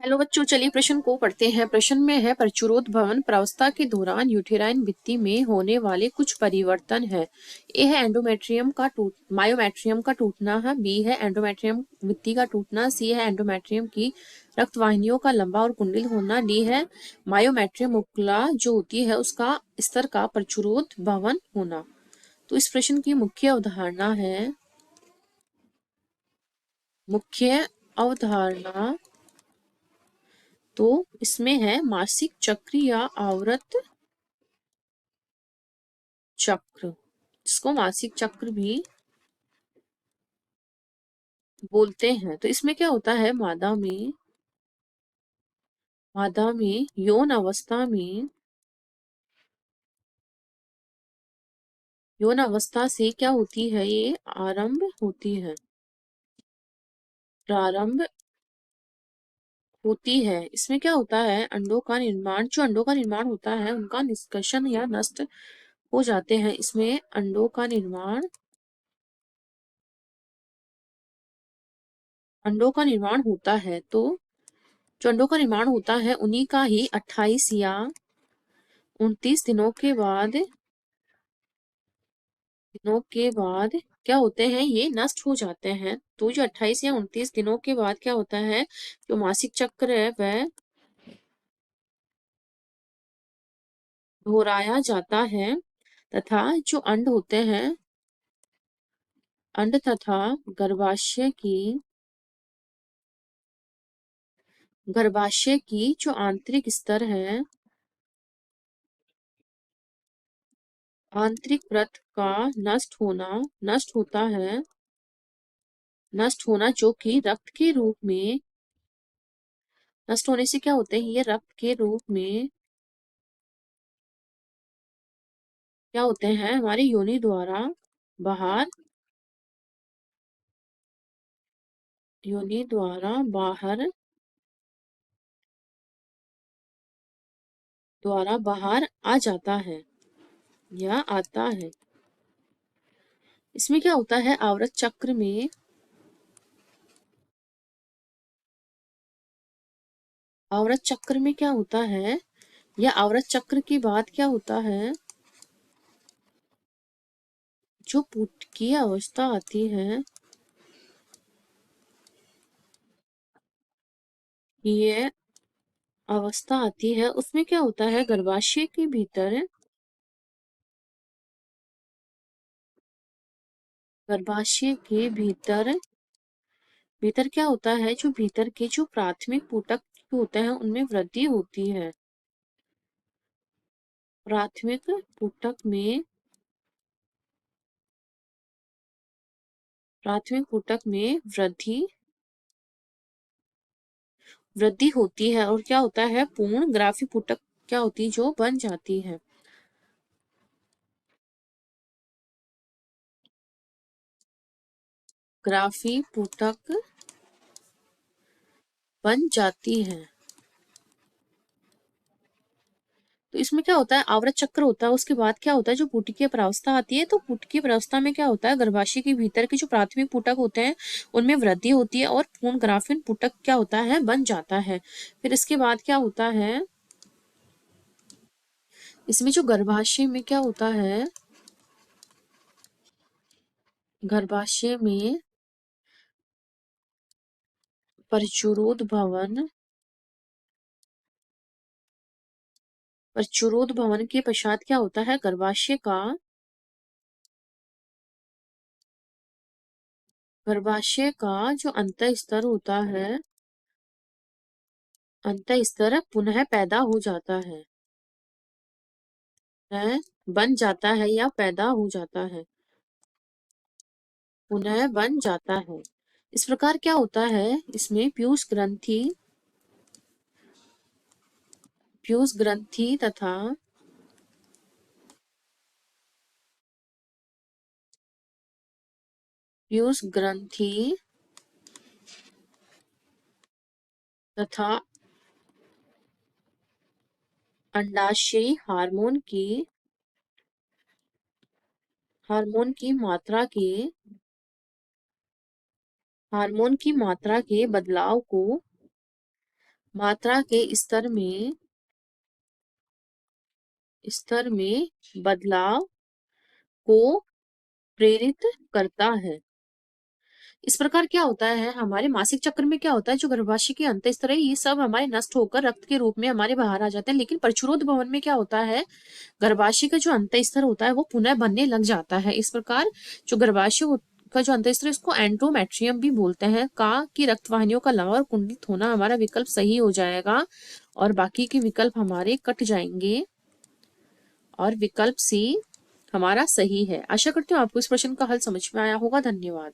Hello बच्चों, चलिए प्रश्न को पढ़ते हैं। प्रश्न में है प्रचुरोद्भवन प्रावस्था के दौरान यूटेराइन भित्ति में होने वाले कुछ परिवर्तन है। ए है एंडोमेट्रियम का मायोमेट्रियम का टूटना है। बी है एंडोमेट्रियम भित्ति का टूटना। सी है एंडोमेट्रियम की रक्त वाहिनियों का लंबा और कुंडल होना। डी है मायोमेट्रियम उपकला जो होती है उसका स्तर का प्रचुरोद्भवन होना। तो इस प्रश्न की मुख्य अवधारणा तो इसमें है मासिक चक्र या आवर्त चक्र, जिसको मासिक चक्र भी बोलते हैं। तो इसमें क्या होता है, मादा में यौन अवस्था से क्या होती है, ये प्रारंभ होती है। इसमें क्या होता है, अंडों का निर्माण होता है उनका निष्कर्षण या नष्ट हो जाते हैं। इसमें अंडों का निर्माण होता है। तो जो अंडों का निर्माण होता है उन्हीं का ही 28 या 29 दिनों के बाद क्या होते हैं, ये नष्ट हो जाते हैं। तो जो 28 या 29 दिनों के बाद क्या होता है, जो मासिक चक्र है वह दोहराया जाता है तथा जो अंड तथा गर्भाशय की जो आंतरिक स्तर है, आंतरिक व्रत का नष्ट होना जो कि रक्त के रूप में नष्ट होने से क्या होते हैं, ये रक्त के रूप में क्या होते हैं, हमारी बाहर योनि द्वारा बाहर आ जाता है या आता है। इसमें क्या होता है, आवर्त चक्र में क्या होता है, या आवर्त चक्र के बाद क्या होता है, जो पुट की अवस्था आती है, ये अवस्था आती है, उसमें क्या होता है, गर्भाशय के भीतर क्या होता है, जो भीतर के जो प्राथमिक पुटक होते हैं उनमें वृद्धि होती है। प्राथमिक पुटक में वृद्धि होती है और क्या होता है, पूर्ण ग्राफी पुटक क्या होती है, जो बन जाती है। ग्राफी पुटक बन जाती है। तो इसमें क्या होता है, आवर्त चक्र होता है, उसके बाद क्या होता है, जो पुटकीय प्रावस्था आती है, तो पुटकीय प्रावस्था में क्या होता है, गर्भाशय के भीतर के जो प्राथमिक पुटक होते हैं उनमें वृद्धि होती है और पूर्ण ग्राफीन पुटक क्या होता है, बन जाता है। फिर इसके बाद क्या होता है, इसमें जो गर्भाशय में क्या होता है, गर्भाशय में प्रचुरोद भवन के पश्चात क्या होता है, गर्भाशय का जो अंत स्तर होता है, अंत स्तर पुनः पैदा हो जाता है, बन जाता है या पैदा हो जाता है, पुनः बन जाता है। इस प्रकार क्या होता है, इसमें पीयूष ग्रंथि तथा पीयूष ग्रंथि तथा अंडाशयी हार्मोन की मात्रा के बदलाव को मात्रा के स्तर में बदलाव को प्रेरित करता है। इस प्रकार क्या होता है, हमारे मासिक चक्र में क्या होता है, जो गर्भाशय के अंतःस्तर है ये सब हमारे नष्ट होकर रक्त के रूप में हमारे बाहर आ जाते हैं। लेकिन प्रचुरोद भवन में क्या होता है, गर्भाशय का जो अंतःस्तर होता है वो पुनः बनने लग जाता है। इस प्रकार जो गर्भाशय का जो अंतःस्तर है इसको एंडोमेट्रियम भी बोलते हैं। का कि रक्तवाहिनियों का लंबा और कुंडलित होना हमारा विकल्प सही हो जाएगा और बाकी के विकल्प हमारे कट जाएंगे और विकल्प सी हमारा सही है। आशा करती हूँ आपको इस प्रश्न का हल समझ में आया होगा। धन्यवाद।